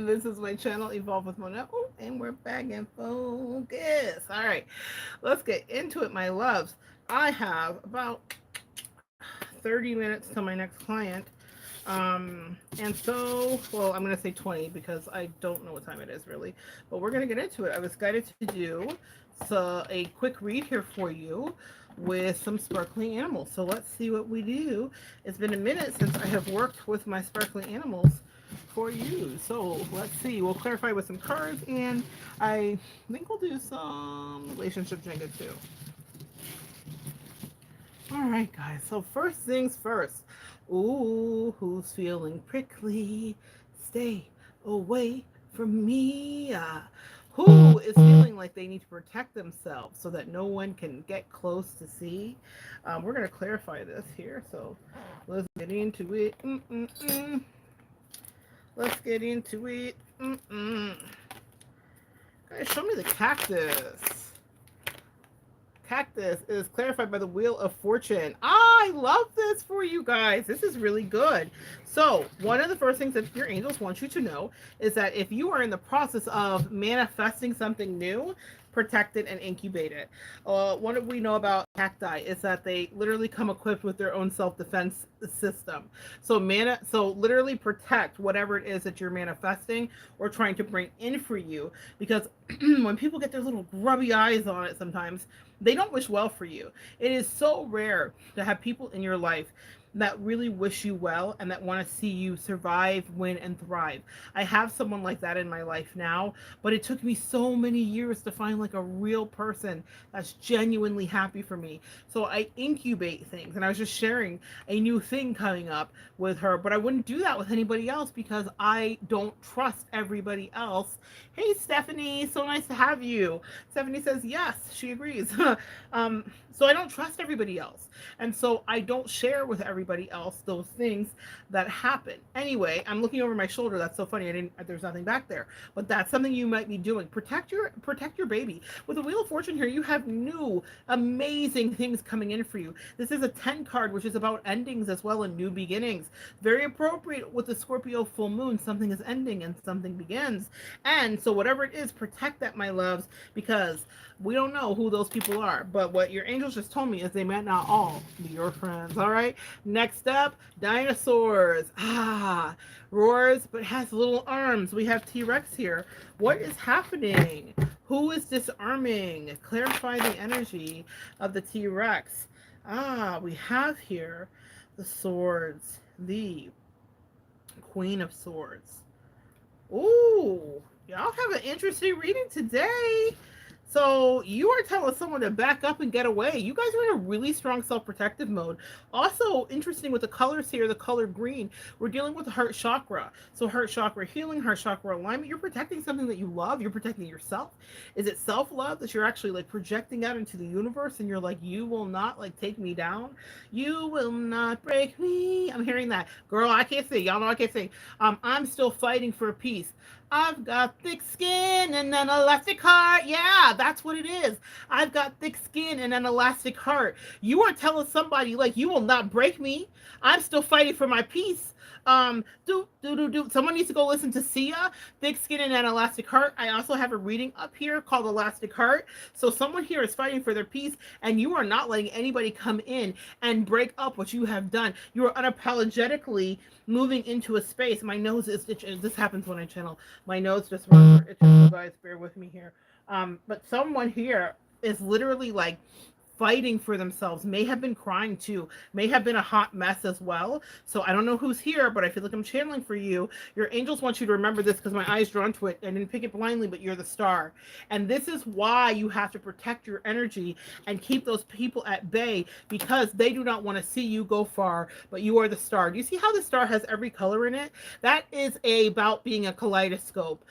This is my channel, Evolve with Mona. Oh, and we're back in focus. All right, let's get into it, my loves. I have about 30 minutes to my next client. And so, well, I'm going to say 20 because I don't know what time it is really, but we're going to get into it. I was guided to do a quick read here for you with some sparkling animals. So let's see what we do. It's been a minute since I have worked with my sparkling animals for you. So let's see. We'll clarify with some cards, and I think we'll do some relationship Jenga too. All right, guys. So first things first. Ooh, who's feeling prickly? Stay away from me. Who is feeling like they need to protect themselves so that no one can get close to see? We're going to clarify this here. So let's get into it. Let's get into it. Guys, show me the cactus. Cactus is clarified by the Wheel of Fortune. I love this for you guys. This is really good. So one of the first things that your angels want you to know is that if you are in the process of manifesting something new, protect it and incubate it. What we know about cacti is that they literally come equipped with their own self-defense system. So literally protect whatever it is that you're manifesting or trying to bring in for you, because when people get their little grubby eyes on it sometimes, they don't wish well for you. It is so rare to have people in your life that really wish you well and that want to see you survive, win, and thrive. I have someone like that in my life now, but it took me so many years to find like a real person that's genuinely happy for me. So I incubate things, and I was just sharing a new thing coming up with her, but I wouldn't do that with anybody else because I don't trust everybody else. Hey, Stephanie, so nice to have you. Stephanie says yes, she agrees. So I don't trust everybody else. And so I don't share with everybody else those things that happen. Anyway, I'm looking over my shoulder. That's so funny. There's nothing back there. But that's something you might be doing. Protect your baby. With the Wheel of Fortune here, you have new amazing things coming in for you. This is a 10 card, which is about endings as well and new beginnings. Very appropriate with the Scorpio full moon. Something is ending and something begins. And so whatever it is, protect that, my loves, because we don't know who those people are. But what your angels just told me is they might not all be your friends. All right. Next up, dinosaurs. Roars, but has little arms. We have T-Rex here. What is happening? Who is disarming? Clarify the energy of the T-Rex. We have here the swords, the Queen of Swords. Ooh, y'all have an interesting reading today. So you are telling someone to back up and get away. You guys are in a really strong self-protective mode. Also interesting with the colors here, the color green, we're dealing with the heart chakra. So heart chakra healing, heart chakra alignment. You're protecting something that you love. You're protecting yourself. Is it self-love that you're actually like projecting out into the universe and you're like, you will not like take me down. You will not break me. I'm hearing that. Girl, I can't sing. Y'all know I can't sing. I'm still fighting for peace. I've got thick skin and an elastic heart. Yeah, that's what it is. I've got thick skin and an elastic heart. You are telling somebody like, you will not break me. I'm still fighting for my peace. Someone needs to go listen to Sia, Thick Skin and an Elastic Heart. I also have a reading up here called Elastic Heart. So someone here is fighting for their peace, and you are not letting anybody come in and break up what you have done. You are unapologetically moving into a space. My nose is itching. This happens when I channel. My nose just runs for itching, so guys, bear with me here. But someone here is literally like fighting for themselves, may have been crying too, may have been a hot mess as well. So I don't know who's here, but I feel like I'm channeling for you. Your angels want you to remember this because my eyes drawn to it. I didn't pick it blindly, but you're the star. And this is why you have to protect your energy and keep those people at bay, because they do not want to see you go far, but you are the star. Do you see how the star has every color in it? That is about being a kaleidoscope.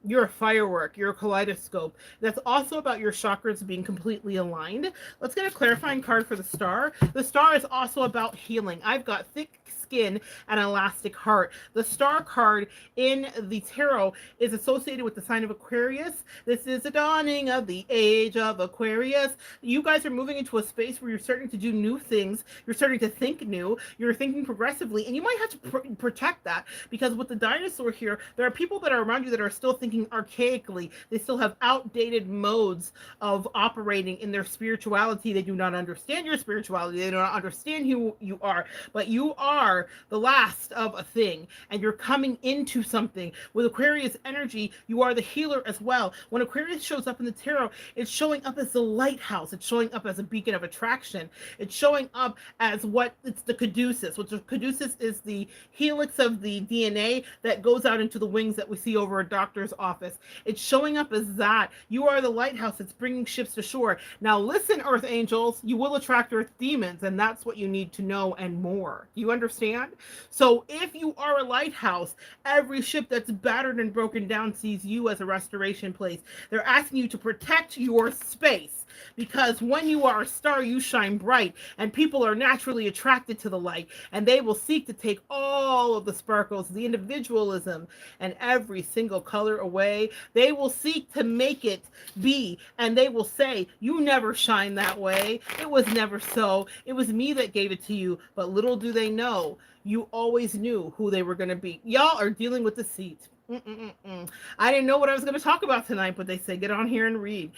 You're a firework, you're a kaleidoscope. That's also about your chakras being completely aligned. Let's get a clarifying card for the star. The star is also about healing. I've got thick skin, and elastic heart. The star card in the tarot is associated with the sign of Aquarius. This is the dawning of the age of Aquarius. You guys are moving into a space where you're starting to do new things. You're starting to think new. You're thinking progressively, and you might have to protect that, because with the dinosaur here, there are people that are around you that are still thinking archaically. They still have outdated modes of operating in their spirituality. They do not understand your spirituality. They do not understand who you are, but you are the last of a thing, and you're coming into something. With Aquarius energy, you are the healer as well. When Aquarius shows up in the tarot, it's showing up as the lighthouse. It's showing up as a beacon of attraction. It's showing up as it's the caduceus, which the caduceus is the helix of the DNA that goes out into the wings that we see over a doctor's office. It's showing up as that. You are the lighthouse that's bringing ships to shore. Now listen, Earth angels, you will attract Earth demons, and that's what you need to know and more. You understand? So if you are a lighthouse, every ship that's battered and broken down sees you as a restoration place. They're asking you to protect your space, because when you are a star, you shine bright, and people are naturally attracted to the light, and they will seek to take all of the sparkles, the individualism, and every single color away. They will seek to make it be, and they will say, you never shine that way. It was never so. It was me that gave it to you. But little do they know, you always knew who they were going to be. Y'all are dealing with deceit. I didn't know what I was going to talk about tonight, but they say get on here and read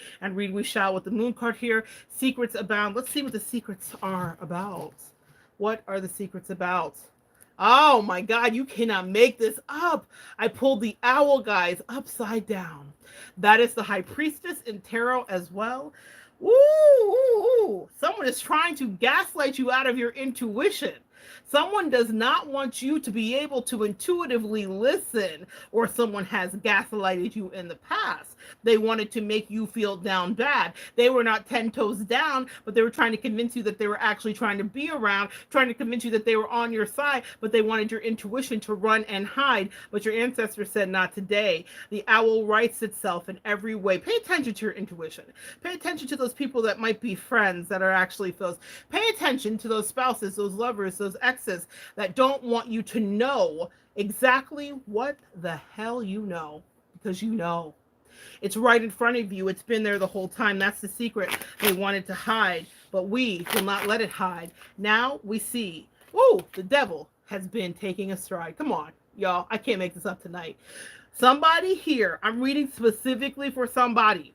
we shall. With the moon card here, secrets abound. Let's see what the secrets are about. What are the secrets about? Oh my God, you cannot make this up. I pulled the owl, guys, upside down. That is the high priestess in tarot as well. Ooh, someone is trying to gaslight you out of your intuition. Someone does not want you to be able to intuitively listen, or someone has gaslighted you in the past. They wanted to make you feel down bad. They were not 10 toes down, but they were trying to convince you that they were actually trying to be around, trying to convince you that they were on your side, but they wanted your intuition to run and hide. But your ancestors said, not today. The owl writes itself in every way. Pay attention to your intuition. Pay attention to those people that might be friends that are actually foes. Pay attention to those spouses, those lovers, those exes that don't want you to know exactly what the hell you know, because you know. It's right in front of you. It's been there the whole time. That's the secret they wanted to hide, but we will not let it hide. Now we see, the devil has been taking a stride. Come on, y'all. I can't make this up tonight. Somebody here, I'm reading specifically for somebody,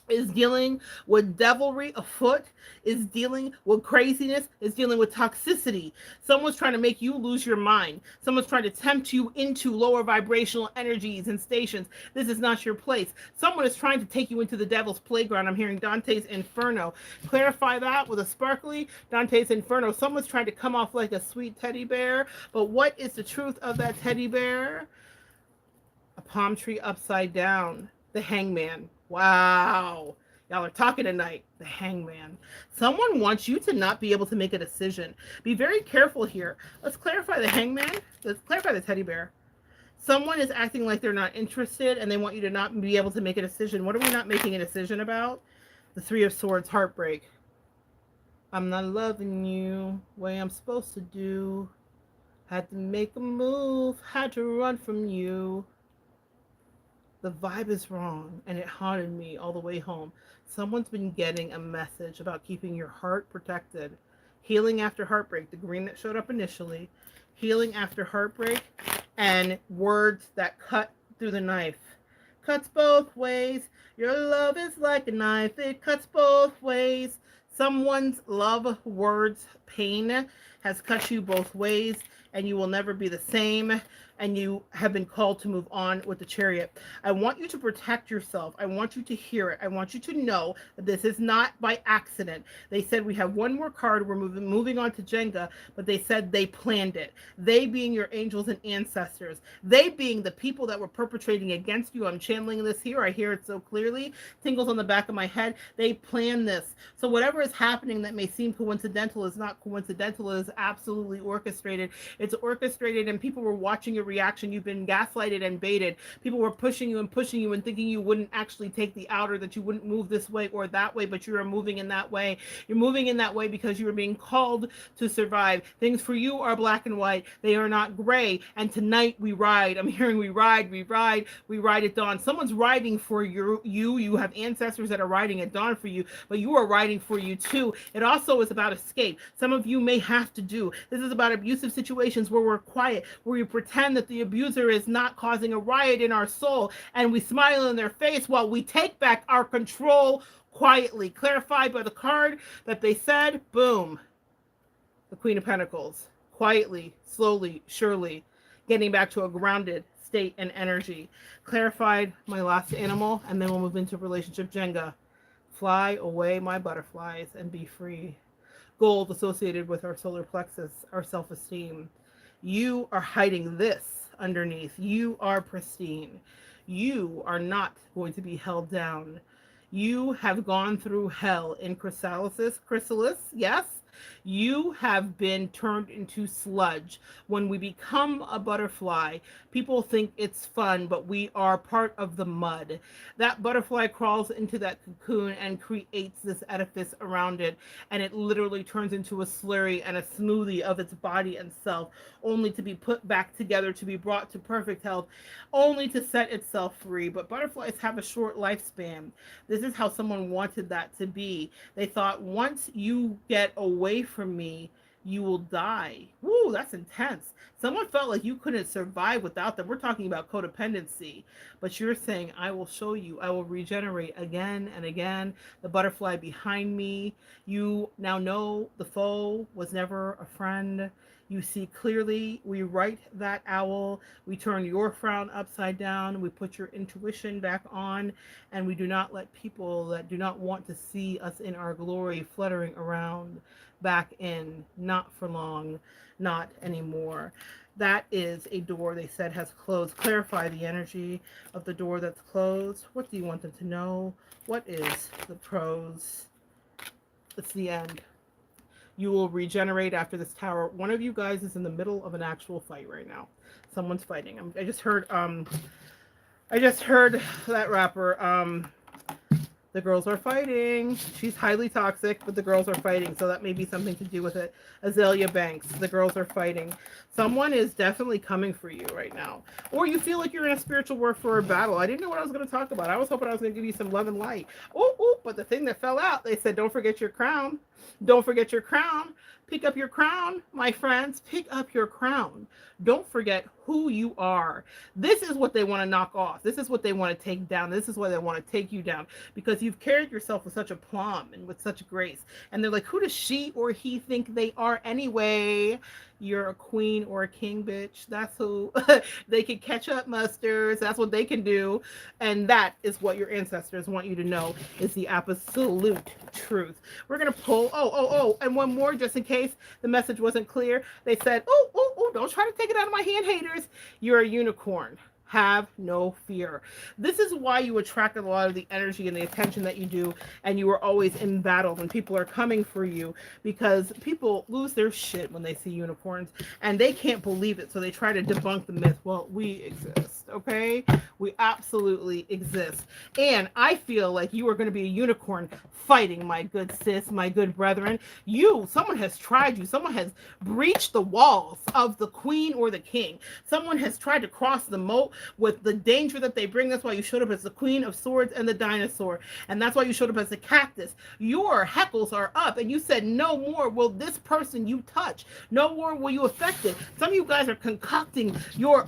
is dealing with devilry afoot, is dealing with craziness, is dealing with toxicity. Someone's trying to make you lose your mind. Someone's trying to tempt you into lower vibrational energies and stations. This is not your place. Someone is trying to take you into the devil's playground. I'm hearing Dante's Inferno. Clarify that with a sparkly Dante's Inferno. Someone's trying to come off like a sweet teddy bear, but what is the truth of that teddy bear? A palm tree upside down. The hangman. Wow. Y'all are talking tonight. The hangman. Someone wants you to not be able to make a decision. Be very careful here. Let's clarify the hangman. Let's clarify the teddy bear. Someone is acting like they're not interested, and they want you to not be able to make a decision. What are we not making a decision about? The Three of Swords, heartbreak. I'm not loving you the way I'm supposed to do. Had to make a move. Had to run from you. The vibe is wrong, and it haunted me all the way home. Someone's been getting a message about keeping your heart protected. Healing after heartbreak, the green that showed up initially. Healing after heartbreak, and words that cut through the knife. Cuts both ways. Your love is like a knife. It cuts both ways. Someone's love, words, pain has cut you both ways, and you will never be the same. And you have been called to move on with the Chariot. I want you to protect yourself. I want you to hear it. I want you to know that this is not by accident. They said we have one more card. We're moving on to Jenga, but they said they planned it. They being your angels and ancestors. They being the people that were perpetrating against you. I'm channeling this here. I hear it so clearly. Tingles on the back of my head. They planned this. So whatever is happening that may seem coincidental is not coincidental. It is absolutely orchestrated. It's orchestrated, and people were watching your reaction. You've been gaslighted and baited. People were pushing you and thinking you wouldn't actually take the outer, that you wouldn't move this way or that way, but you are moving in that way. You're moving in that way because you are being called to survive. Things for you are black and white. They are not gray. And tonight we ride. I'm hearing we ride at dawn. Someone's riding for you have ancestors that are riding at dawn for you, but you are riding for you too. It also is about escape. Some of you may have to do this. Is about abusive situations where we're quiet, where we pretend that the abuser is not causing a riot in our soul, and we smile in their face while we take back our control quietly. Clarified by the card that they said, boom, the Queen of Pentacles. Quietly, slowly, surely, getting back to a grounded state and energy. Clarified, my last animal, and then we'll move into relationship Jenga. Fly away, my butterflies, and be free. Gold associated with our solar plexus, our self-esteem. You are hiding this underneath. You are pristine. You are not going to be held down. You have gone through hell in chrysalis, yes. You have been turned into sludge. When we become a butterfly, people think it's fun, but we are part of the mud. That butterfly crawls into that cocoon and creates this edifice around it, and it literally turns into a slurry and a smoothie of its body and self, only to be put back together, to be brought to perfect health, only to set itself free. But butterflies have a short lifespan. This is how someone wanted that to be. They thought, once you get away from me, you will die. Woo, that's intense. Someone felt like you couldn't survive without them. We're talking about codependency. But you're saying, I will show you. I will regenerate again and again. The butterfly behind me. You now know the foe was never a friend. You see clearly. We write that owl. We turn your frown upside down. We put your intuition back on. And we do not let people that do not want to see us in our glory fluttering around back in. Not for long. Not anymore. That is a door they said has closed. Clarify the energy of the door that's closed. What do you want them to know? What is the pros? It's the end. You will regenerate after this tower. One of you guys is in the middle of an actual fight right now. Someone's fighting. I just heard that rapper, the girls are fighting. She's highly toxic, but the girls are fighting. So that may be something to do with it. Azalea Banks, the girls are fighting. Someone is definitely coming for you right now. Or you feel like you're in a spiritual warfare battle. I didn't know what I was going to talk about. I was hoping I was going to give you some love and light. Oh, but the thing that fell out, they said, don't forget your crown. Don't forget your crown. Pick up your crown, my friends. Pick up your crown. Don't forget who you are. This is what they want to knock off. This is what they want to take down. This is why they want to take you down, because you've carried yourself with such aplomb and with such grace. And they're like, who does she or he think they are anyway? You're a queen or a king, bitch. That's who. They can catch up musters. That's what they can do. And that is what your ancestors want you to know is the absolute truth. We're going to pull. And one more just in case the message wasn't clear. They said, don't try to take it out of my hand, haters. You're a unicorn. Have no fear. This is why you attract a lot of the energy and the attention that you do, and you are always in battle when people are coming for you, because people lose their shit when they see unicorns and they can't believe it, so they try to debunk the myth. Well, we exist, okay? We absolutely exist. And I feel like you are going to be a unicorn fighting, my good sis, my good brethren. Someone has tried you. Someone has breached the walls of the queen or the king. Someone has tried to cross the moat with the danger that they bring. That's why you showed up as the Queen of Swords and the dinosaur. And that's why you showed up as the cactus. Your heckles are up, and you said, no more will this person you touch. No more will you affect it. Some of you guys are concocting your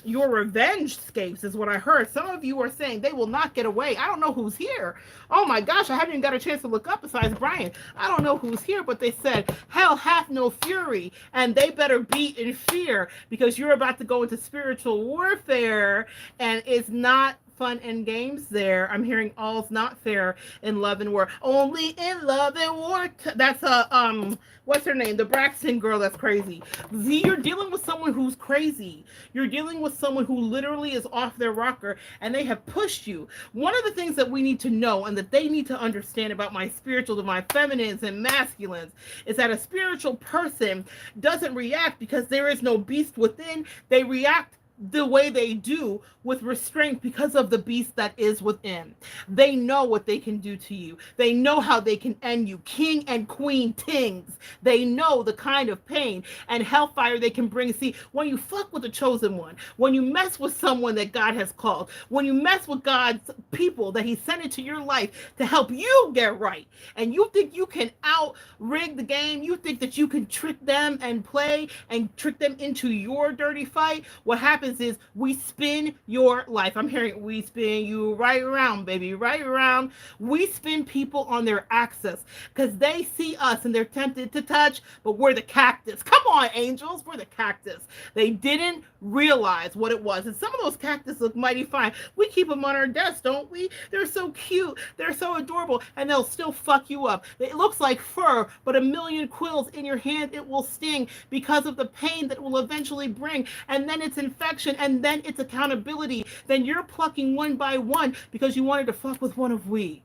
revenge scapes, is what I heard. Some of you are saying they will not get away. I don't know who's here. Oh my gosh, I haven't even got a chance to look up besides Brian. I don't know who's here, but they said, hell hath no fury, and they better be in fear, because you're about to go into spiritual warfare. And it's not fun and games there. I'm hearing all's not fair in love and war. Only in love and war. That's what's her name? The Braxton girl that's crazy. Z, you're dealing with someone who's crazy. You're dealing with someone who literally is off their rocker, and they have pushed you. One of the things that we need to know and that they need to understand about my spiritual, my feminines and masculines, is that a spiritual person doesn't react because there is no beast within. They react the way they do with restraint because of the beast that is within. They know what they can do to you. They know how they can end you. King and queen tings. They know the kind of pain and hellfire they can bring. See, when you fuck with the chosen one, when you mess with someone that God has called, when you mess with God's people that he sent into your life to help you get right, and you think you can out rig the game, you think that you can trick them and play and trick them into your dirty fight, what happens is we spin your life. I'm hearing we spin you right around, baby, right around. We spin people on their axis because they see us and they're tempted to touch, but we're the cactus. Come on, angels, we're the cactus. They didn't realize what it was. And some of those cactus look mighty fine. We keep them on our desk, don't we? They're so cute. They're so adorable. And they'll still fuck you up. It looks like fur, but a million quills in your hand, it will sting because of the pain that it will eventually bring. And then it's infection, and then it's accountability. Then you're plucking one by one because you wanted to fuck with one of we.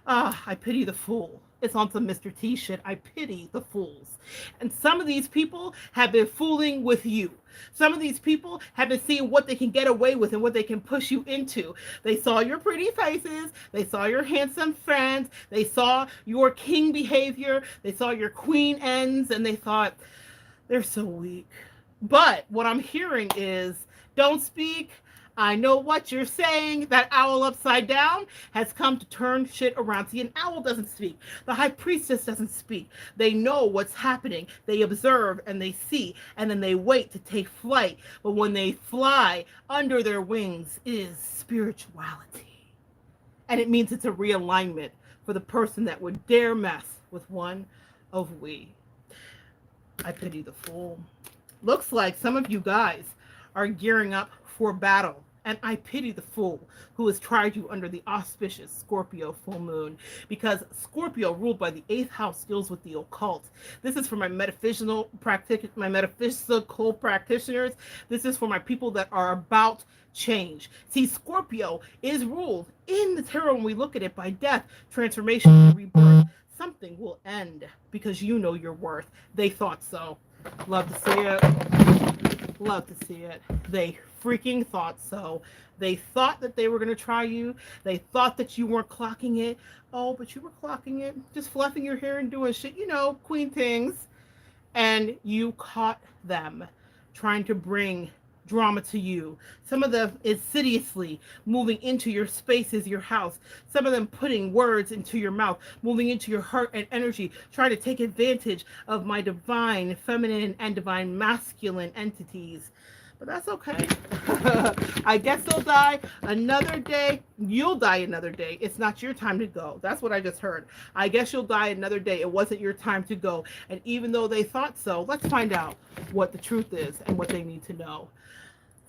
Ah, I pity the fool. It's on some Mr. T shit. I pity the fools. And some of these people have been fooling with you. Some of these people have been seeing what they can get away with and what they can push you into. They saw your pretty faces. They saw your handsome friends. They saw your king behavior. They saw your queen ends, and they thought, they're so weak. But what I'm hearing is, don't speak. I know what you're saying. That owl upside down has come to turn shit around. See, an owl doesn't speak. The high priestess doesn't speak. They know what's happening. They observe and they see, and then they wait to take flight. But when they fly, under their wings is spirituality. And it means it's a realignment for the person that would dare mess with one of we. I pity the fool. Looks like some of you guys are gearing up for battle. And I pity the fool who has tried you under the auspicious Scorpio full moon, because Scorpio, ruled by the 8th house, deals with the occult. This is for my metaphysical practitioners. This is for my people that are about change. See, Scorpio is ruled in the tarot, when we look at it, by death, transformation, and rebirth. Something will end because you know your worth. They thought so. Love to see it. Love to see it. They freaking thought so. They thought that they were going to try you. They thought that you weren't clocking it. Oh, but you were clocking it. Just fluffing your hair and doing shit, you know, queen things. And you caught them trying to bring drama to you. Some of them insidiously moving into your spaces, your house. Some of them putting words into your mouth, moving into your heart and energy, trying to take advantage of my divine feminine and divine masculine entities. But that's okay. I guess they'll die another day. You'll die another day. It's not your time to go. That's what I just heard. I guess you'll die another day. It wasn't your time to go. And even though they thought so, let's find out what the truth is and what they need to know.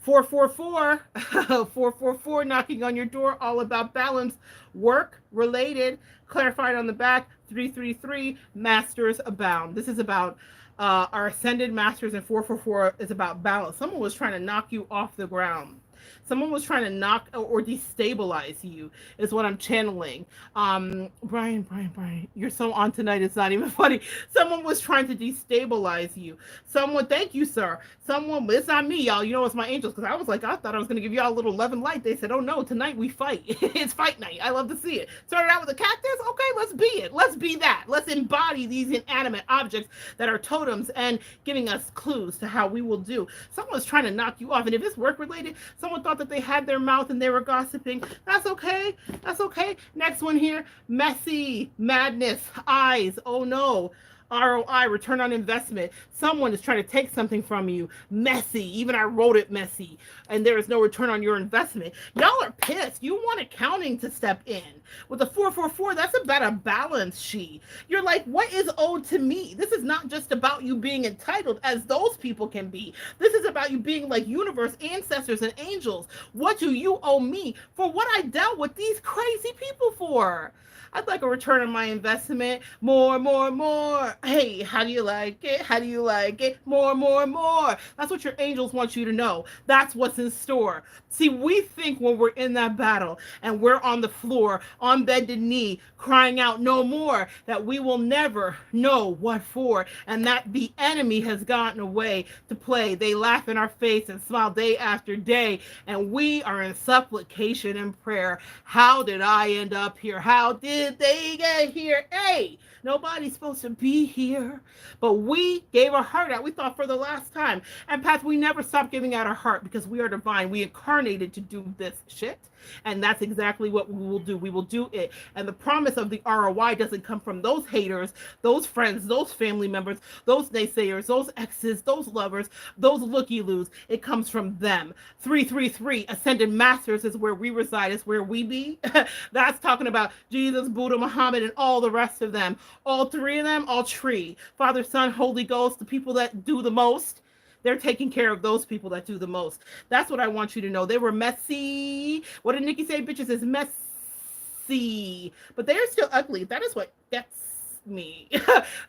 444, 444 knocking on your door, all about balance, work related, clarified on the back. 333, masters abound. This is about our ascended masters, and 444 is about balance. Someone was trying to knock you off the ground. Someone was trying to knock or destabilize you, is what I'm channeling. Brian, you're so on tonight, it's not even funny. Someone was trying to destabilize you. Someone, thank you, sir. Someone, it's not me, y'all. You know, it's my angels, because I was like, I thought I was going to give y'all a little love and light. They said, oh no, tonight we fight. It's fight night. I love to see it. Started out with a cactus. Okay, let's be it. Let's be that. Let's embody these inanimate objects that are totems and giving us clues to how we will do. Someone's trying to knock you off. And if it's work related, someone thought that they had their mouth and they were gossiping. That's okay. That's okay. Next one here, messy, madness, eyes. Oh no. ROI, return on investment. Someone is trying to take something from you. Messy. Even I wrote it messy. And there is no return on your investment. Y'all are pissed. You want accounting to step in. With the 444, that's about a balance sheet. You're like, what is owed to me? This is not just about you being entitled as those people can be. This is about you being like universe, ancestors, and angels. What do you owe me for what I dealt with these crazy people for? I'd like a return on my investment. More. Hey, how do you like it? How do you like it? More, more, more. That's what your angels want you to know. That's what's in store. See, we think when we're in that battle and we're on the floor, on bended knee, crying out no more, that we will never know what for, and that the enemy has gotten away to play. They laugh in our face and smile day after day, and we are in supplication and prayer. How did I end up here? How did they get here? Hey, nobody's supposed to be here. But we gave our heart out. We thought for the last time. And Pat, we never stop giving out our heart because we are divine. We incarnated to do this shit. And that's exactly what we will do. We will do it. And the promise of the ROI doesn't come from those haters, those friends, those family members, those naysayers, those exes, those lovers, those looky-loos. It comes from them. 333, Ascended Masters is where we reside, is where we be. That's talking about Jesus, Buddha, Muhammad, and all the rest of them. All three of them, all three. Father, Son, Holy Ghost, the people that do the most. They're taking care of those people that do the most. That's what I want you to know. They were messy. What did Nikki say? Bitches is messy. But they are still ugly. That is what gets me.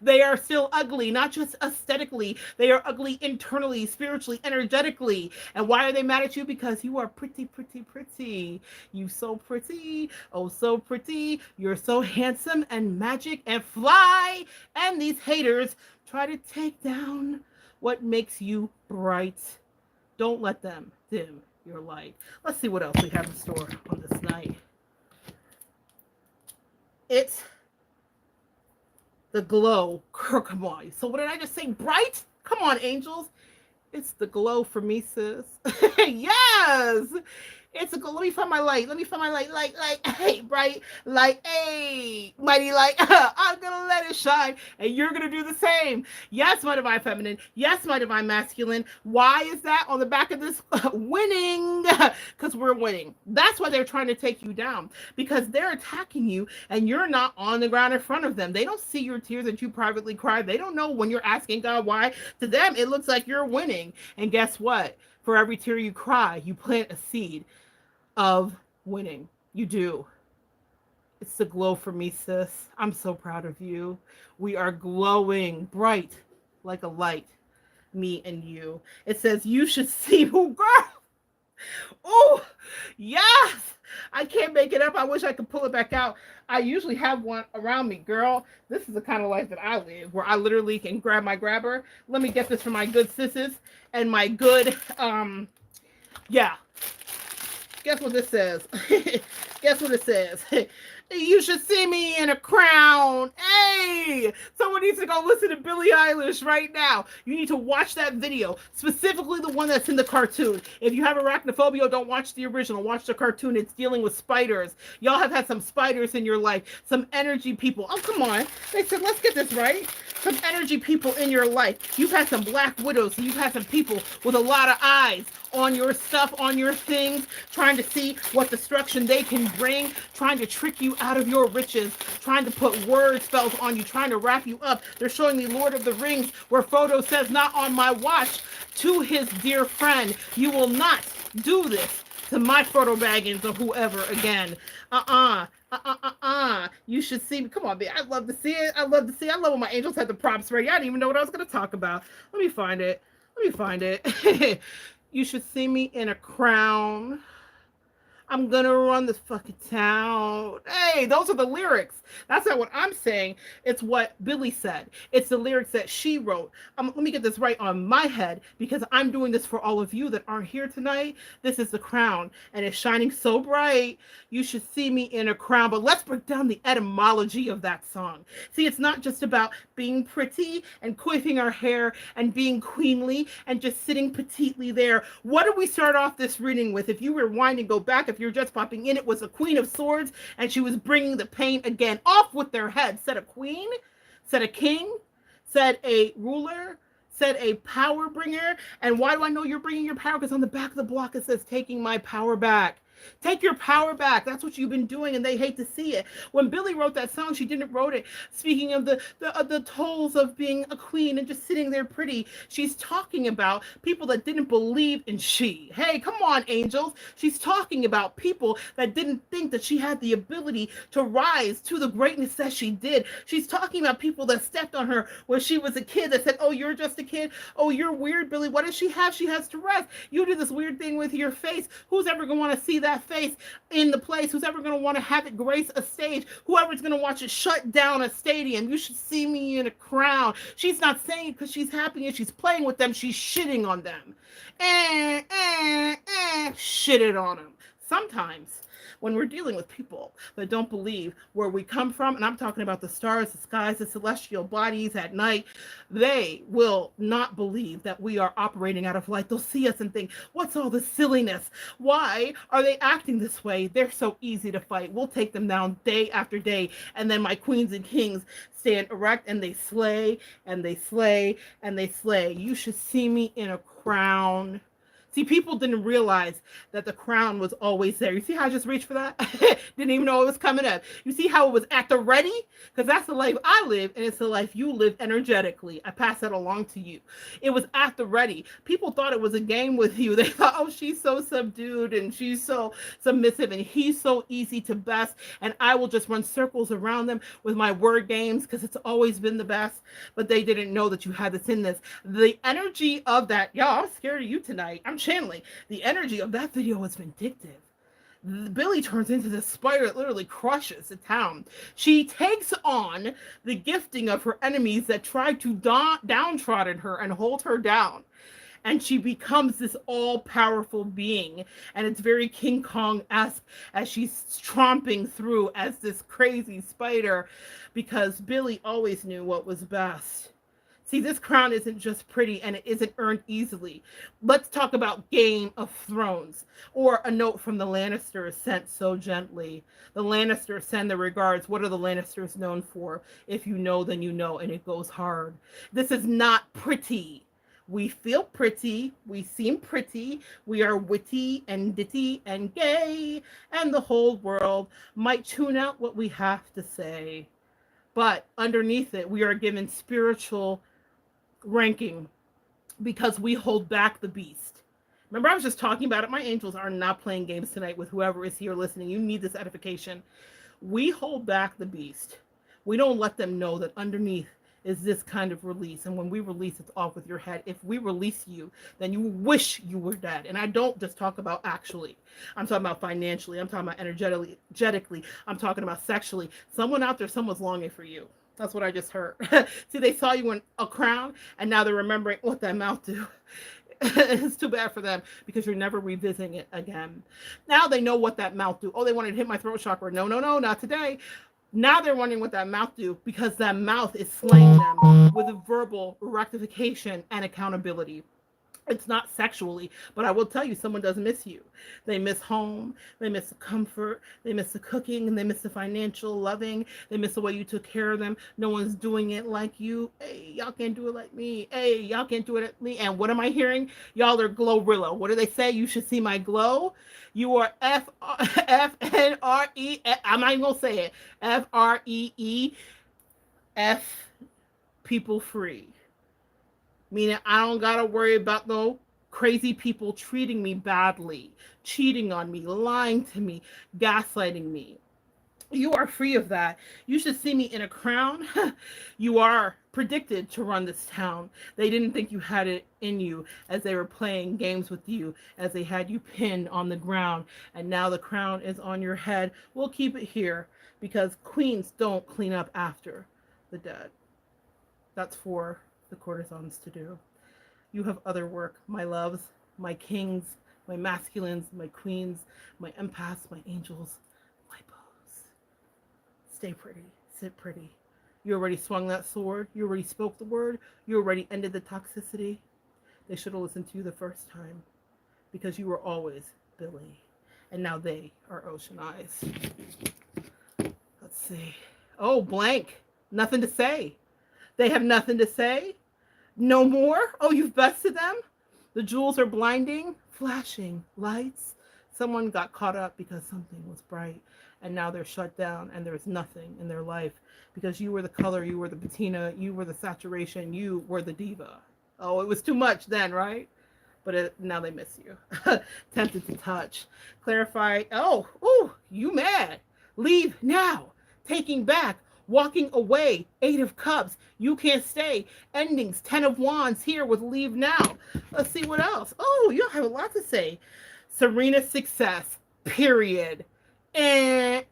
They are still ugly, not just aesthetically. They are ugly internally, spiritually, energetically. And why are they mad at you? Because you are pretty, pretty, pretty. You so pretty. Oh, so pretty. You're so handsome and magic and fly. And these haters try to take down what makes you bright. Don't let them dim your light. Let's see what else we have in store on this night. It's the glow. Come on. So what did I just say? Bright? Come on, angels. It's the glow for me, sis. Yes. It's a glow. Let me find my light. Let me find my light. Light. Hey, bright light. Hey, mighty light. I'm going to let it shine. And you're going to do the same. Yes, my divine feminine. Yes, my divine masculine. Why is that on the back of this? Winning. Because we're winning. That's why they're trying to take you down. Because they're attacking you and you're not on the ground in front of them. They don't see your tears that you privately cry. They don't know when you're asking God why. To them, it looks like you're winning. And guess what? For every tear you cry, you plant a seed of winning. You do. It's the glow for me, sis. I'm so proud of you. We are glowing bright like a light, me and you. It says you should see who, girl. Oh, yes. I can't make it up. I wish I could pull it back out. I usually have one around me, girl. This is the kind of life that I live, where I literally can grab my grabber. Let me get this for my good sisses and my good, yeah. Guess what this says? Guess what it says? You should see me in a crown. Hey, someone needs to go listen to Billie Eilish right now. You need to watch that video, specifically the one that's in the cartoon. If you have arachnophobia, don't watch the original. Watch the cartoon. It's dealing with spiders. Y'all have had some spiders in your life, some energy people. Oh, come on. They said, let's get this right. Some energy people in your life. You've had some black widows. You've had some people with a lot of eyes on your stuff, on your things, trying to see what destruction they can bring, trying to trick you out of your riches, trying to put word spells on you, trying to wrap you up. They're showing me Lord of the Rings, where Frodo says, not on my watch, to his dear friend, you will not do this to my Frodo Baggins or whoever again. You should see me. Come on, man. I love to see it. I love to see it. I love when my angels had the props ready. I didn't even know what I was going to talk about. Let me find it. You should see me in a crown. I'm gonna run this fucking town. Hey, those are the lyrics. That's not what I'm saying. It's what Billie said. It's the lyrics that she wrote. Let me get this right on my head, because I'm doing this for all of you that aren't here tonight. This is the crown, and it's shining so bright. You should see me in a crown. But let's break down the etymology of that song. See, it's not just about being pretty and coiffing our hair and being queenly and just sitting petitely there. What did we start off this reading with? If you rewind and go back, if you're just popping in, it was a Queen of Swords, and she was bringing the pain again. Off with their head. Said a queen, said a king, said a ruler, said a power bringer. And why do I know you're bringing your power? Because on the back of the block it says, taking my power back. Take your power back. That's what you've been doing, and they hate to see it. When Billy wrote that song, she didn't wrote it speaking of the tolls of being a queen and just sitting there pretty. She's talking about people that didn't believe in she. Hey, come on, angels. She's talking about people that didn't think that she had the ability to rise to the greatness that she did. She's talking about people that stepped on her when she was a kid that said, oh, you're just a kid. Oh, you're weird, Billy. What does she have? She has Tourette's. You do this weird thing with your face. Who's ever going to want to see that face in the place? Who's ever going to want to have it grace a stage? Whoever's going to watch it shut down a stadium? You should see me in a crown. She's not saying it because she's happy and she's playing with them. She's shitting on them. Shit it on them. Sometimes when we're dealing with people that don't believe where we come from, and I'm talking about the stars, the skies, the celestial bodies at night, they will not believe that we are operating out of light. They'll see us and think, what's all this silliness? Why are they acting this way? They're so easy to fight. We'll take them down day after day. And then my queens and kings stand erect and they slay and they slay and they slay. You should see me in a crown. See, people didn't realize that the crown was always there. You see how I just reached for that? Didn't even know it was coming up. You see how it was at the ready? Because that's the life I live, and it's the life you live energetically. I pass that along to you. It was at the ready. People thought it was a game with you. They thought, oh, she's so subdued, and she's so submissive, and he's so easy to best, and I will just run circles around them with my word games because it's always been the best. But they didn't know that you had this in this. The energy of that, y'all, I'm scared of you tonight. I'm channeling. The energy of that video was vindictive. Billy turns into this spider that literally crushes the town. She takes on the gifting of her enemies that tried to downtrodden her and hold her down. And she becomes this all-powerful being. And it's very King Kong-esque as she's tromping through as this crazy spider because Billy always knew what was best. See, this crown isn't just pretty and it isn't earned easily. Let's talk about Game of Thrones, or a note from the Lannisters sent so gently. The Lannisters send their regards. What are the Lannisters known for? If you know, then you know, and it goes hard. This is not pretty. We feel pretty, we seem pretty, we are witty and ditty and gay, and the whole world might tune out what we have to say. But underneath it, we are given spiritual ranking because we hold back the beast. Remember, I was just talking about it. My angels are not playing games tonight with whoever is here listening. You need this edification. We hold back the beast. We don't let them know that underneath is this kind of release. And when we release, it's off with your head. If we release you, then you wish you were dead. And I don't just talk about actually. I'm talking about financially. I'm talking about energetically. I'm talking about sexually. Someone out there, someone's longing for you. That's what I just heard. See, they saw you in a crown, and now they're remembering what that mouth do. It's too bad for them because you're never revisiting it again. Now they know what that mouth do. Oh, they wanted to hit my throat chakra. No, not today. Now they're wondering what that mouth do because that mouth is slaying them with a verbal rectification and accountability. It's not sexually, but I will tell you, someone does miss you. They miss home, they miss the comfort, they miss the cooking, and they miss the financial loving. They miss the way you took care of them. No one's doing it like you. Hey, y'all can't do it like me. Hey, y'all can't do it like me. And what am I hearing? Y'all are Glorilla. What do they say? You should see my glow. You are F-N-R-E. I'm not even going to say it. F-R-E-E-F, people free. Meaning I don't got to worry about no crazy people treating me badly, cheating on me, lying to me, gaslighting me. You are free of that. You should see me in a crown. You are predicted to run this town. They didn't think you had it in you as they were playing games with you, as they had you pinned on the ground. And now the crown is on your head. We'll keep it here because queens don't clean up after the dead. That's for the courtesans to do. You have other work, my loves, my kings, my masculines, my queens, my empaths, my angels, my bows. Stay pretty, sit pretty. You already swung that sword. You already spoke the word. You already ended the toxicity. They should have listened to you the first time because you were always Billy. And now they are Ocean Eyes. Let's see. Oh, blank. Nothing to say. They have nothing to say. No more. Oh, you've bested them. The jewels are blinding, flashing lights, Someone got caught up because something was bright, and now they're shut down and there's nothing in their life because you were the color, you were the patina, you were the saturation, you were the diva. Oh, it was too much then, right? But now they miss you. Tempted to touch. Clarify. Oh, ooh, you mad. Leave now. Taking back. Walking away. Eight of Cups. You can't stay. Endings. 10 of Wands here with leave now. Let's see what else. Oh, you have a lot to say. Serena success. Period. Shit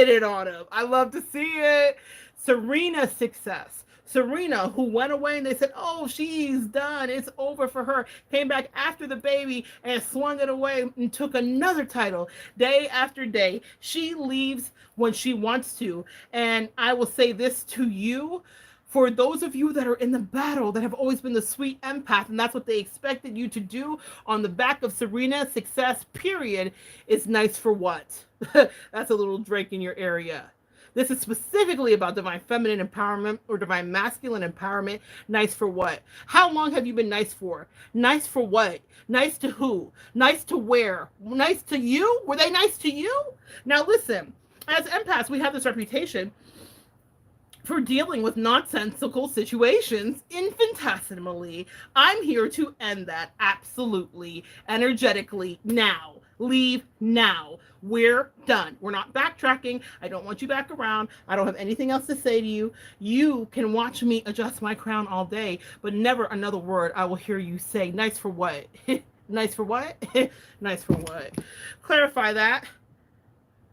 it on him. I love to see it. Serena success. Serena, who went away and they said, oh, she's done. It's over for her. Came back after the baby and swung it away and took another title day after day. She leaves when she wants to. And I will say this to you. For those of you that are in the battle, that have always been the sweet empath, and that's what they expected you to do on the back of Serena, success, period, is nice for what? That's a little Drake in your area. This is specifically about divine feminine empowerment or divine masculine empowerment. Nice for what? How long have you been nice for? Nice for what? Nice to who? Nice to where? Nice to you? Were they nice to you? Now listen, as empaths, we have this reputation for dealing with nonsensical situations infinitesimally. I'm here to end that absolutely, energetically, now. Leave now. We're done. We're not backtracking. I don't want you back around. I don't have anything else to say to you. You can watch me adjust my crown all day, but never another word I will hear you say. Nice for what? Nice for what? Nice for what? Clarify that.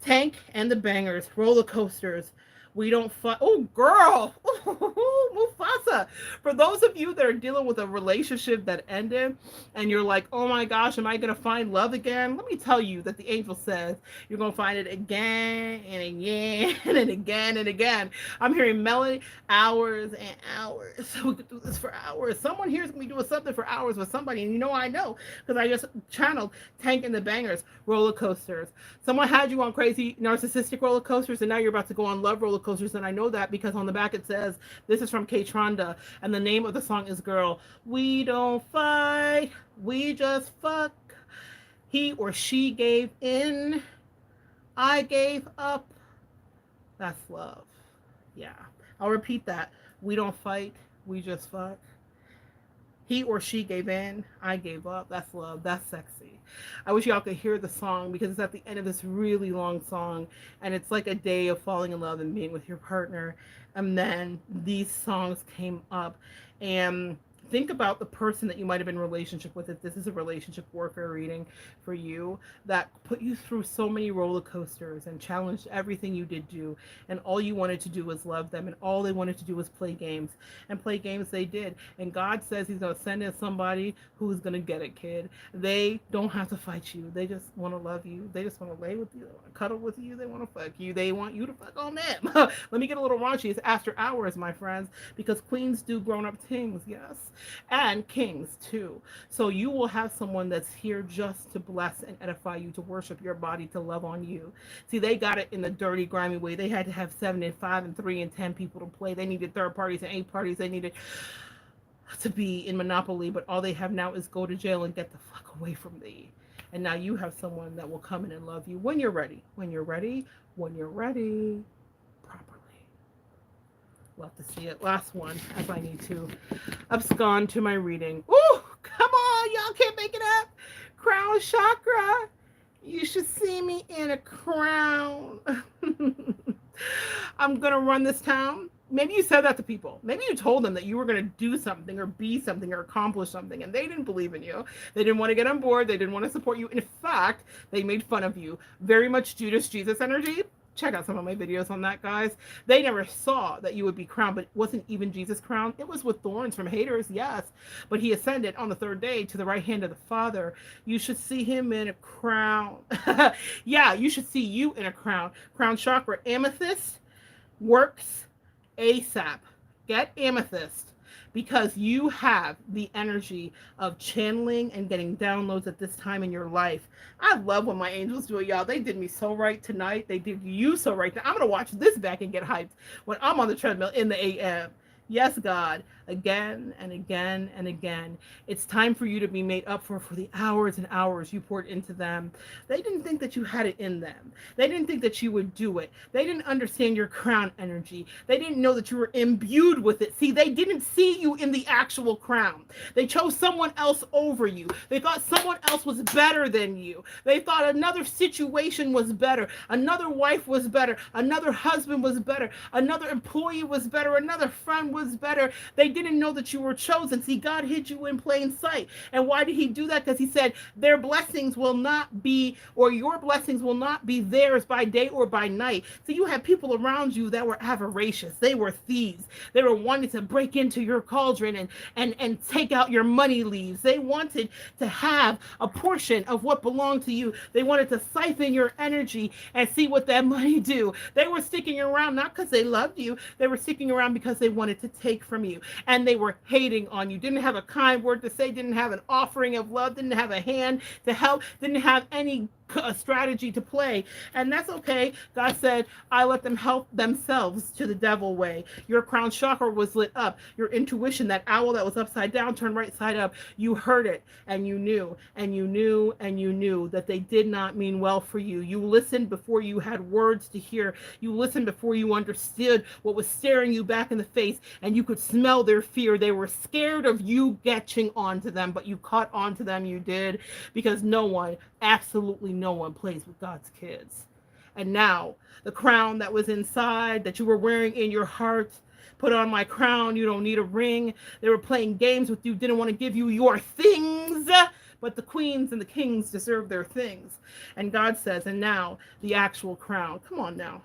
Tank and the bangers, roller coasters. We don't fight. Oh, girl. Mufasa. For those of you that are dealing with a relationship that ended and you're like, oh my gosh, am I going to find love again? Let me tell you that the angel says you're going to find it again and again and again and again. I'm hearing melody, hours and hours. We could do this for hours. Someone here is going to be doing something for hours with somebody. And you know I know because I just channeled Tank and the Bangers, roller coasters. Someone had you on crazy narcissistic roller coasters and now you're about to go on love roller coasters, and I know that because on the back it says, this is from K-Tronda, and the name of the song is Girl. We don't fight, we just fuck. He or she gave in, I gave up. That's love. Yeah. I'll repeat that. We don't fight, we just fuck. He or she gave in, I gave up. That's love. That's sexy. I wish y'all could hear the song because it's at the end of this really long song and it's like a day of falling in love and being with your partner. And then these songs came up, and think about the person that you might have been in a relationship with. If this is a relationship worker reading for you that put you through so many roller coasters and challenged everything you did do, and all you wanted to do was love them, and all they wanted to do was play games, and play games they did. And God says he's going to send in somebody who's going to get it, kid. They don't have to fight you. They just want to love you. They just want to lay with you. They want to cuddle with you. They want to fuck you. They want you to fuck on them. Let me get a little raunchy. It's after hours, my friends, because queens do grown-up things, yes, and kings too. So you will have someone that's here just to bless and edify you, to worship your body, to love on you. See, they got it in the dirty, grimy way. They had to have 7 and 5 and 3 and 10 people to play. They needed third parties and 8 parties. They needed to be in Monopoly, but all they have now is go to jail and get the fuck away from thee. And now you have someone that will come in and love you when you're ready. When you're ready. When you're ready. Properly. Love to see it. Last one, as I need to abscond to my reading. Ooh, come on, y'all can't make it up. Crown chakra. You should see me in a crown. I'm gonna run this town. Maybe you said that to people. Maybe you told them that you were going to do something or be something or accomplish something, and they didn't believe in you. They didn't want to get on board. They didn't want to support you. In fact, they made fun of you. Very much Judas Jesus energy. Check out some of my videos on that, guys. They never saw that you would be crowned, but it wasn't even Jesus crowned. It was with thorns from haters, yes. But he ascended on the 3rd day to the right hand of the Father. You should see him in a crown. Yeah, you should see you in a crown. Crown chakra. Amethyst works ASAP. Get amethyst because you have the energy of channeling and getting downloads at this time in your life. I love when my angels do it, y'all. They did me so right tonight. They did you so right. I'm going to watch this back and get hyped when I'm on the treadmill in the AM. Yes, God. again and again and again. It's time for you to be made up for the hours and hours you poured into them. They didn't think that you had it in them. They didn't think that you would do it. They didn't understand your crown energy. They didn't know that you were imbued with it. See, they didn't see you in the actual crown. They chose someone else over you. They thought someone else was better than you. They thought another situation was better. Another wife was better. Another husband was better. Another employee was better. Another friend was better. They didn't know that you were chosen. See, God hid you in plain sight. And why did he do that? Because he said their blessings will not be, or your blessings will not be theirs by day or by night. So you had people around you that were avaricious. They were thieves. They were wanting to break into your cauldron and take out your money leaves. They wanted to have a portion of what belonged to you. They wanted to siphon your energy and see what that money do. They were sticking around not because they loved you. They were sticking around because they wanted to take from you. And they were hating on you. Didn't have a kind word to say. Didn't have an offering of love. Didn't have a hand to help. Didn't have any strategy to play. And that's okay. God said, I let them help themselves to the devil way. Your crown chakra was lit up. Your intuition, that owl that was upside down turned right side up. You heard it and you knew and you knew and you knew that they did not mean well for you. You listened before you had words to hear. You listened before you understood what was staring you back in the face, and you could smell their fear. They were scared of you catching on to them, but you caught on to them. You did, because no one, absolutely no one, plays with God's kids. And now the crown that was inside, that you were wearing in your heart, put on my crown, you don't need a ring. They were playing games with you, didn't want to give you your things, but the queens and the kings deserve their things. And God says, and now the actual crown, come on now,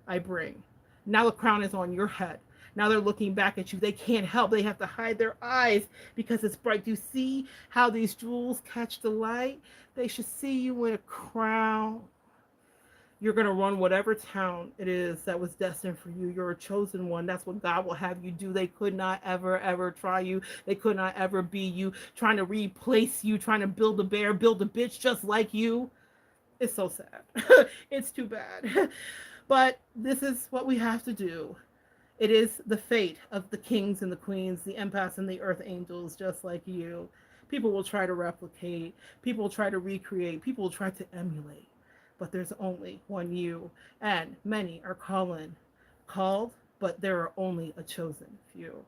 I bring. Now the crown is on your head. Now they're looking back at you. They can't help. They have to hide their eyes because it's bright. You see how these jewels catch the light? They should see you in a crown. You're going to run whatever town it is that was destined for you. You're a chosen one. That's what God will have you do. They could not ever, ever try you. They could not ever be you, trying to replace you, trying to build a bear, build a bitch just like you. It's so sad. It's too bad. But this is what we have to do. It is the fate of the kings and the queens, the empaths and the earth angels, just like you. People will try to replicate. People will try to recreate. People will try to emulate. But there's only one you. And many are called, but there are only a chosen few.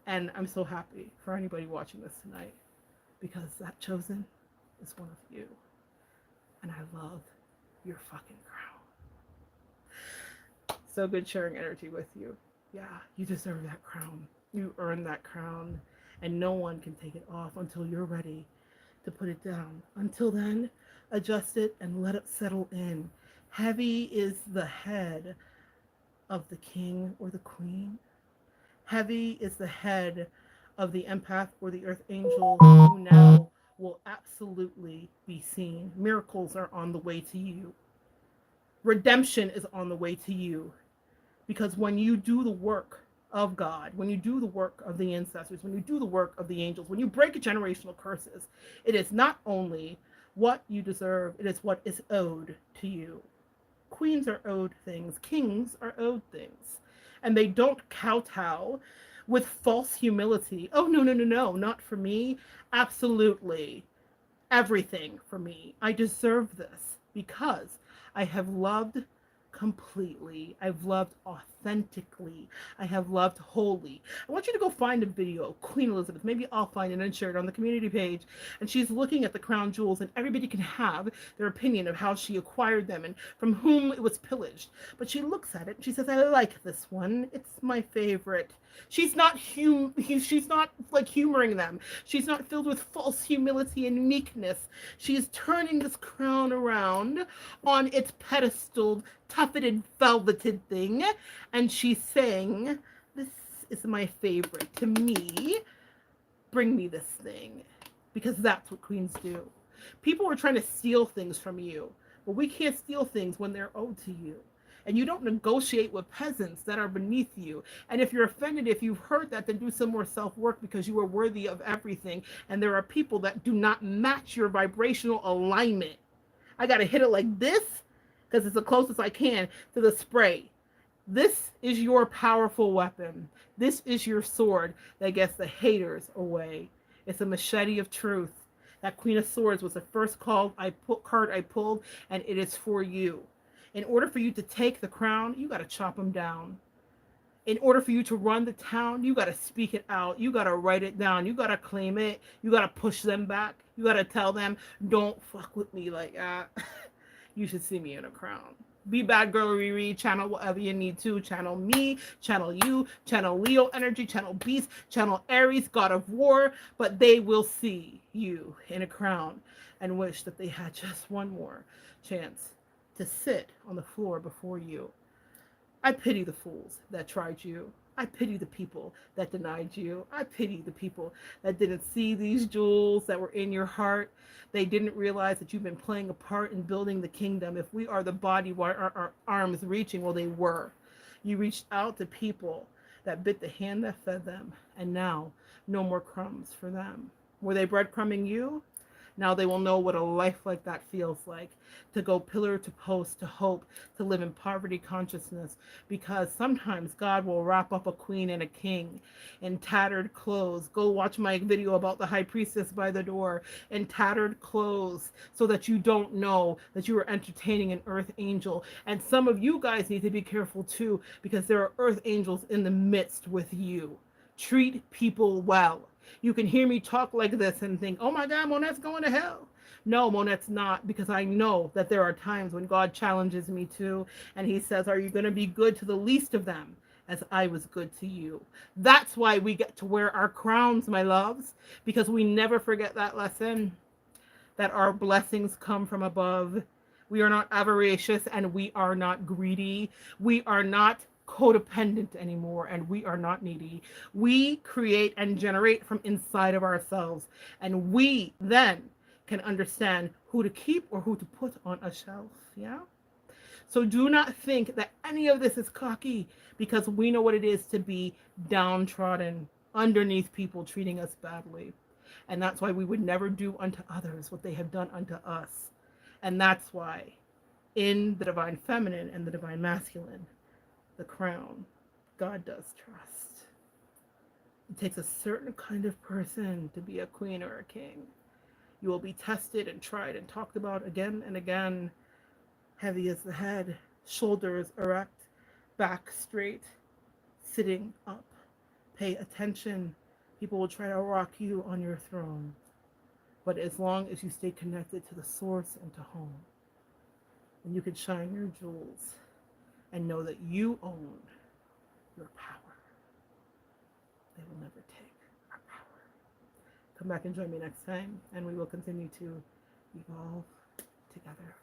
And I'm so happy for anybody watching this tonight, because that chosen is one of you. And I love your fucking crown. So good sharing energy with you. Yeah, you deserve that crown. You earned that crown. And no one can take it off until you're ready to put it down. Until then, adjust it and let it settle in. Heavy is the head of the king or the queen. Heavy is the head of the empath or the earth angel, who now will absolutely be seen. Miracles are on the way to you. Redemption is on the way to you. Because when you do the work of God, when you do the work of the ancestors, when you do the work of the angels, when you break generational curses, it is not only what you deserve, it is what is owed to you. Queens are owed things. Kings are owed things. And they don't kowtow with false humility. Oh, no, no, no, no, not for me. Absolutely. Everything for me. I deserve this because I have loved completely. I've loved authentically. I have loved wholly. I want you to go find a video of Queen Elizabeth. Maybe I'll find it and share it on the community page. And she's looking at the crown jewels, and everybody can have their opinion of how she acquired them and from whom it was pillaged. But she looks at it and she says, I like this one. It's my favorite. She's not she's not like humoring them. She's not filled with false humility and meekness. She is turning this crown around on its pedestal, tufted, velveted thing, and she's saying, this is my favorite. To me, bring me this thing. Because that's what queens do. People are trying to steal things from you, but we can't steal things when they're owed to you. And you don't negotiate with peasants that are beneath you. And if you're offended, if you've heard that, then do some more self-work, because you are worthy of everything. And there are people that do not match your vibrational alignment. I got to hit it like this because it's the closest I can to the spray. This is your powerful weapon. This is your sword that gets the haters away. It's a machete of truth. That Queen of Swords was the first card I pulled, and it is for you. In order for you to take the crown, you got to chop them down. In order for you to run the town, you got to speak it out. You got to write it down. You got to claim it. You got to push them back. You got to tell them, don't fuck with me like that. You should see me in a crown. Be bad girl Riri, channel whatever you need to. Channel me, channel you, channel Leo energy, channel Beast, channel Aries, God of War. But they will see you in a crown and wish that they had just one more chance to sit on the floor before you. I pity the fools that tried you. I pity the people that denied you. I pity the people that didn't see these jewels that were in your heart. They didn't realize that you've been playing a part in building the kingdom. If we are the body, why are our arms reaching? Well, they were. You reached out to people that bit the hand that fed them, and now no more crumbs for them. Were they breadcrumbing you? Now they will know what a life like that feels like, to go pillar to post, to hope, to live in poverty consciousness, because sometimes God will wrap up a queen and a king in tattered clothes. Go watch my video about the high priestess by the door in tattered clothes, so that you don't know that you are entertaining an earth angel. And some of you guys need to be careful too, because there are earth angels in the midst with you. Treat people well. You can hear me talk like this and think, oh my God, Monette's going to hell. No, Monette's not, because I know that there are times when God challenges me too, and he says, are you going to be good to the least of them as I was good to you? That's why we get to wear our crowns, my loves, because we never forget that lesson, that our blessings come from above. We are not avaricious and we are not greedy. We are not codependent anymore, and we are not needy. We create and generate from inside of ourselves, and we then can understand who to keep or who to put on a shelf. Yeah. So do not think that any of this is cocky, because we know what it is to be downtrodden underneath people treating us badly. And that's why we would never do unto others what they have done unto us. And that's why in the divine feminine and the divine masculine, the crown, God does trust. It takes a certain kind of person to be a queen or a king. You will be tested and tried and talked about again and again. Heavy as the head, shoulders erect, back straight, sitting up. Pay attention. People will try to rock you on your throne. But as long as you stay connected to the source and to home, and you can shine your jewels and know that you own your power, they will never take our power. Come back and join me next time, and we will continue to evolve together.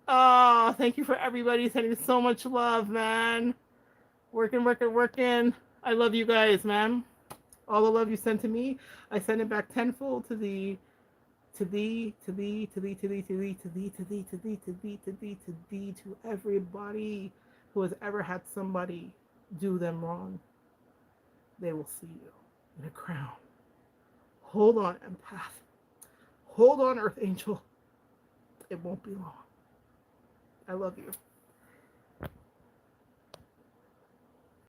Oh, thank you for everybody sending so much love, man. Working. I love you guys, man. All the love you sent to me, I send it back tenfold to thee, to everybody who has ever had somebody do them wrong. They will see you in a crown. Hold on, empath. Hold on, Earth Angel. It won't be long. I love you.